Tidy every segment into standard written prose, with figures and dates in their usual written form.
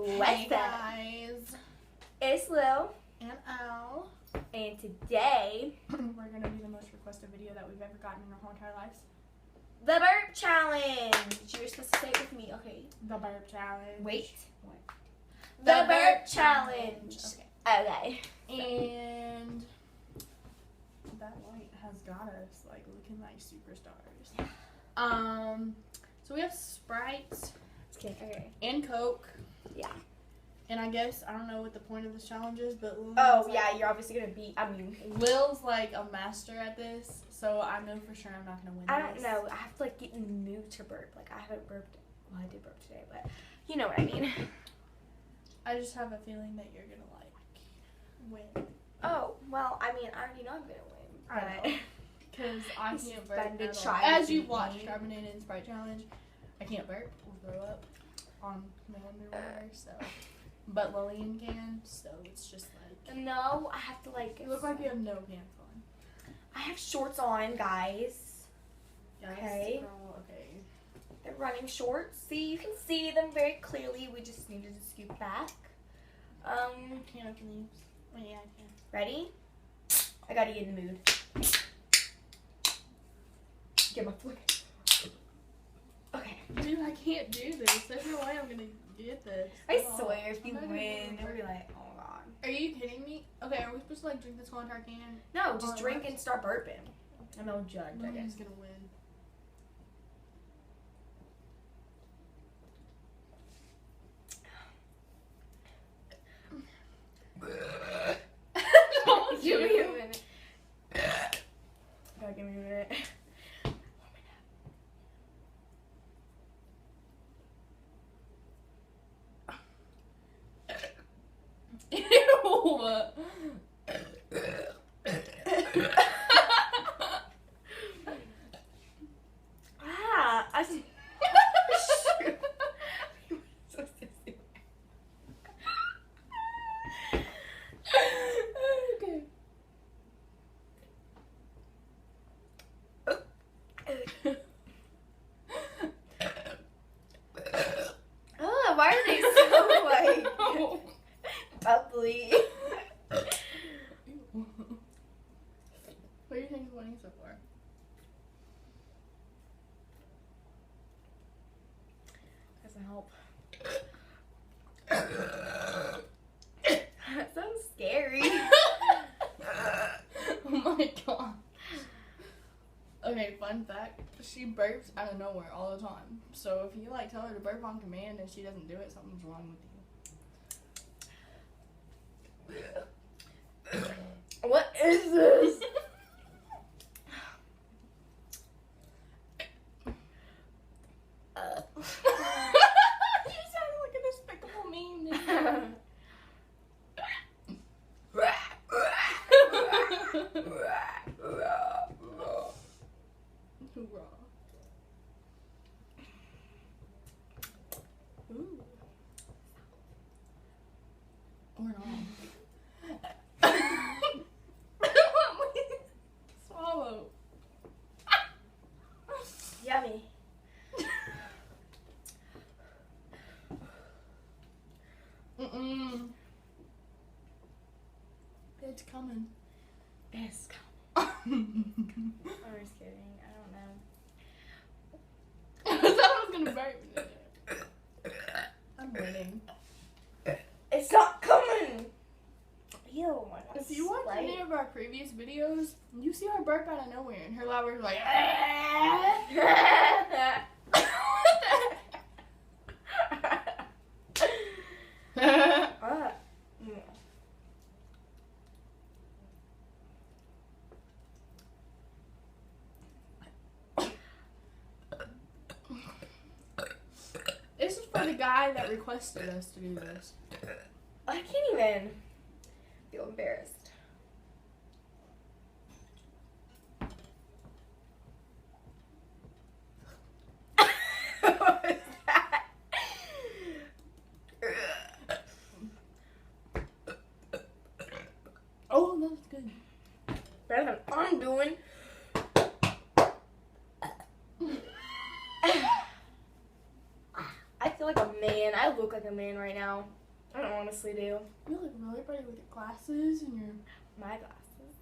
Hey guys, it's Lil and Al, and today we're gonna do the most requested video that we've ever gotten in our whole entire lives. the burp challenge. You're supposed to say it with me, okay? The burp challenge. Wait. What? The burp challenge. Okay. And that light has got us like looking like superstars. So we have Sprite Okay. and Coke. Yeah. And I guess I don't know what the point of this challenge is, but You're obviously gonna beat. Lil's like a master at this, so I know for sure I'm not gonna win. I don't know. I have to like get in the mood to burp. Like I haven't burped. Well, I did burp today, but you know what I mean. I just have a feeling that you're gonna like win. Oh well, I mean I already know I'm gonna win. I know. Because I can't burp Fun to at all. try As to you beat watched me. our banana and Sprite challenge, I can't burp or throw up on command or whatever, so. But Lillian can, so it's just like. No, I have to like. You look like you have no pants on. I have shorts on, guys. Yes, Okay. girl, okay. They're running shorts. See, you can see them very clearly. We just needed to scoop back. Can't open these. Oh, yeah, I can. Ready? I gotta get in the mood. Get my foot. Okay. Dude, I can't do this. There's no way I'm gonna get this. I swear, if you I'm not gonna win, be they'll able be to like, oh god. Are you kidding me? Okay, are we supposed to like drink this whole entire can? No, just Oh, drink what? and start burping. And I'll judge, I Lillian's guess. gonna win. Give me a minute. Gotta give me a minute. Ew! I see. So sissy. Okay. Oh, why are they so like bubbly? What do you think is winning so far? Doesn't help. That sounds scary. Oh my god. Okay, fun fact. She burps out of nowhere all the time. So if you like tell her to burp on command and she doesn't do it, something's wrong with you. What is this? You sound like a despicable meme. Hoorah. Ooh. Or not. Swallow. Yummy. Mm-mm. It's coming. It's coming. I I'm just kidding. I don't know. thought I was gonna burp. I'm winning. It's not coming. Ew, my God. If you watch any of our previous videos, you see her burp out of nowhere, and her loud words are like. This is for the guy that requested us to do this. I can't even feel embarrassed. What was that? Oh, that's good. That's what I'm doing. I feel like a man. I look like like a man right now. I don't honestly do. You look really pretty with your glasses and your... My glasses.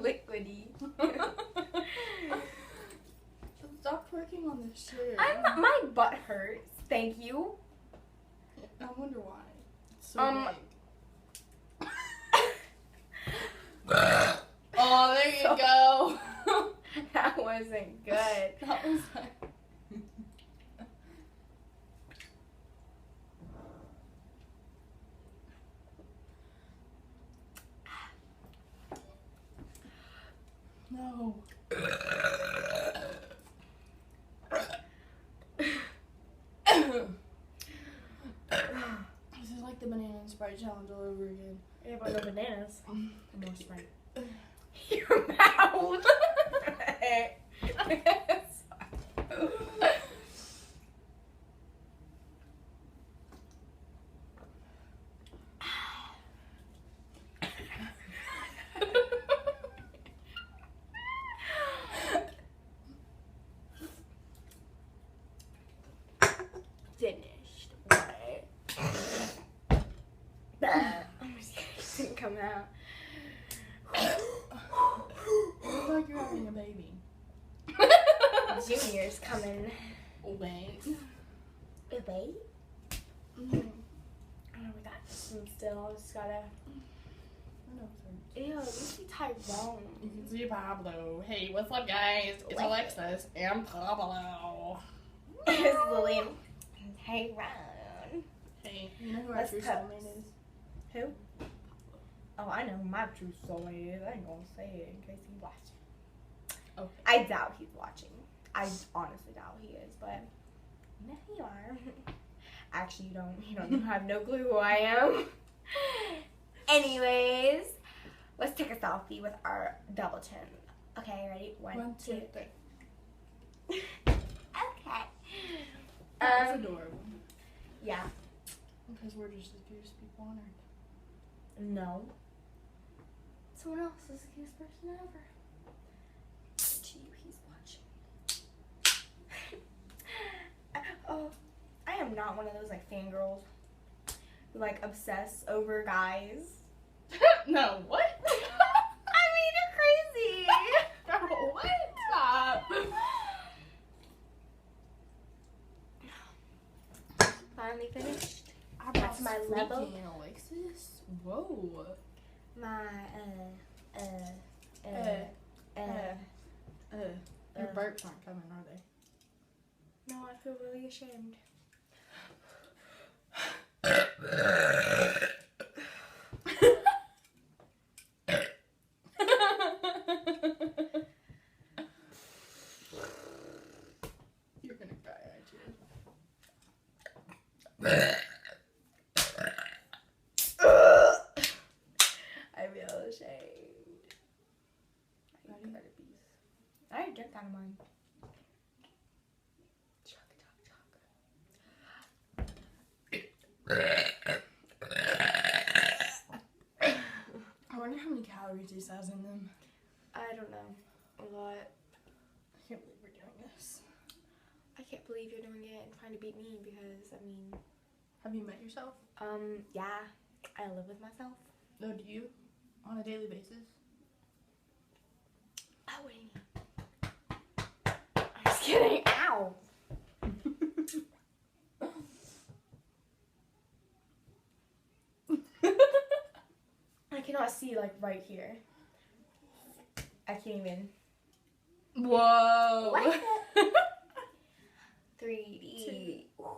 Liquidy. Stop twerking on this chair. My butt hurts. Thank you. I wonder why. It's so big. Oh, there you go. That wasn't good. That was like... No. This is like the banana and Sprite challenge all over again. Yeah, but no bananas. More Sprite. Your mouth. Finished. Right. I'm just kidding. It didn't come out. Looks like you're having a baby. Junior's coming. Wait. Wait. Mm-hmm. Oh, we got some still. Just gotta. Ew, you see Tyrone. You can see Pablo. Hey, what's up, guys? It's Alexis and Pablo. It's Lily and Tyrone. Hey, you know who our Let's true cut. soulmate is? Who? Oh, I know who my true soulmate is. I ain't gonna say it in case he's watching. Okay. I doubt he's watching. I honestly doubt he is, but you know who you are. Actually, you don't have no clue who I am. Anyways, let's take a selfie with our double chin. Okay, ready? One, two, three. Okay. That's adorable. Yeah. Because we're just the cutest people on earth. No. Someone else is the cutest person ever. To you, he's watching. Oh, I am not one of those like fangirls who like obsess over guys. No, what? I mean, you're crazy. What? Stop. Finally finished. That's my level. Alexis. Whoa. My Your burps aren't coming, are they? No, I feel really ashamed. You're gonna cry, aren't you? I feel ashamed. I already drank out of mine. I wonder how many calories this has in them. I don't know. A lot. I can't believe we're doing this. I can't believe you're doing it and trying to beat me because, I mean... Have you met yourself? Yeah. I live with myself. No, do you? On a daily basis? Oh, what do you mean? I'm just kidding. Ow! I cannot see, like, right here. I can't even. Whoa! What? 3D. Whoa.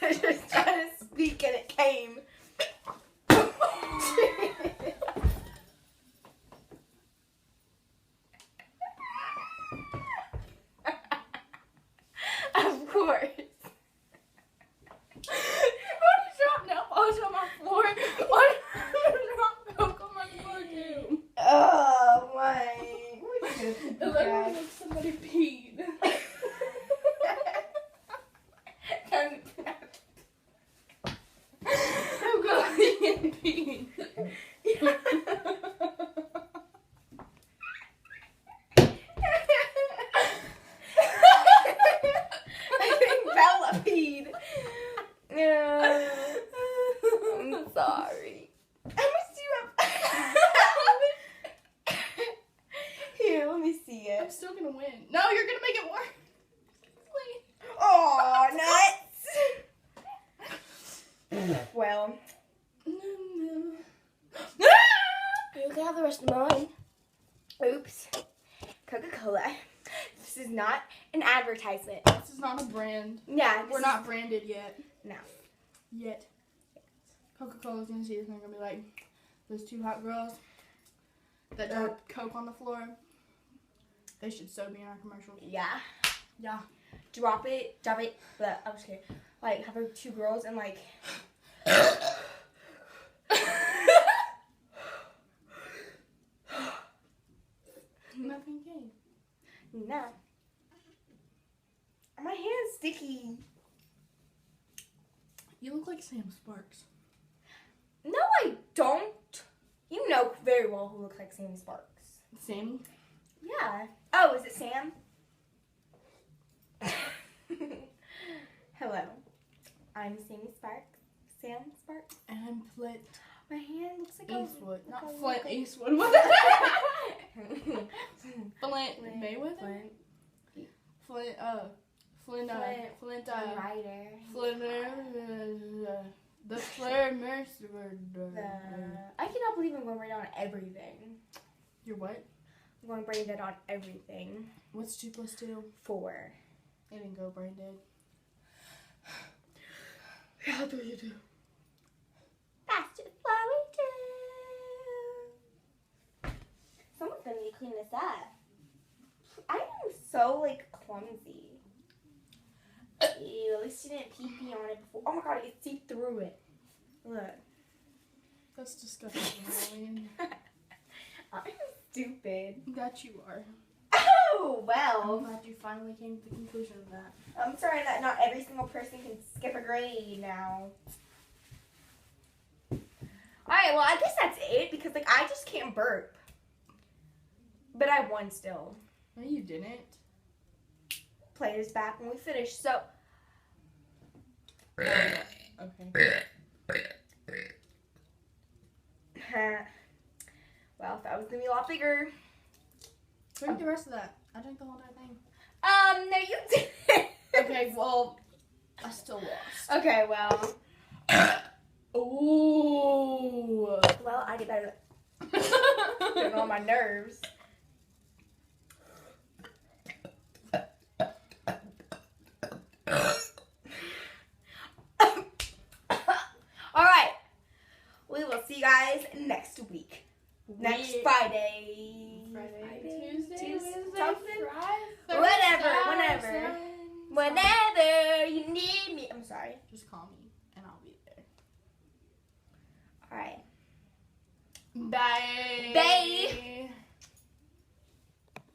I just tried to speak and it came. Of course. Why did you drop nail polish on my floor? Why did you drop I think Bella peed. I'm sorry. I must do it. Here, let me see I'm it. still gonna win. No, you're gonna make it worse. Oh, nuts. Well. You can have the rest of mine. Oops. Coca-Cola. This is not an advertisement. This is not a brand. Yeah. We're not branded yet. No. Yet. Coca-Cola's gonna see this and they're gonna be like, those two hot girls that drop Coke on the floor. They should so be in our commercials. Yeah. Yeah. Drop it. But I'm just kidding. Like, have her two girls and like. Nothing came. No. My hand's sticky. You look like Sam Sparks. No, I don't. You know very well who looks like Sammy Sparks. Sammy? Yeah. Oh, is it Sam? Hello. I'm Sammy Sparks. Sam Sparks. And I'm Flint My hand looks like Eastwood. a... Not like a Flint little- Eastwood. What the Flint Mayweather? Flint Ryder. The Flair Mercer. I cannot believe I'm going right on everything. You're what? I'm going brain dead on everything. What's 2 + 2? 4. I didn't go brain dead. How do you do? That's just what we do. Someone's gonna need to clean this up. I am so like clumsy. Ew, at least you didn't pee on it before. Oh my god, I can see through it. Look. That's disgusting. I'm stupid. That you are. Oh, I'm well. glad you finally came to the conclusion of that. I'm sorry that not every single person can skip a grade now. Alright, well, I guess that's it because, like, I just can't burp. But I won still. No, you didn't. Play this back when we finish, so. Okay. Well, that was gonna be a lot bigger. Drink the rest of that. I drank the whole entire thing. No, you didn't. Okay, well, I still lost. Okay, well. Ooh. Well, I did better. Getting on my nerves. Alright. We will see you guys next week. Next Friday. Tuesday, something? Friday, Whenever. Whenever you need me. I'm sorry. Just call me and I'll be there. Alright. Bye. Bye.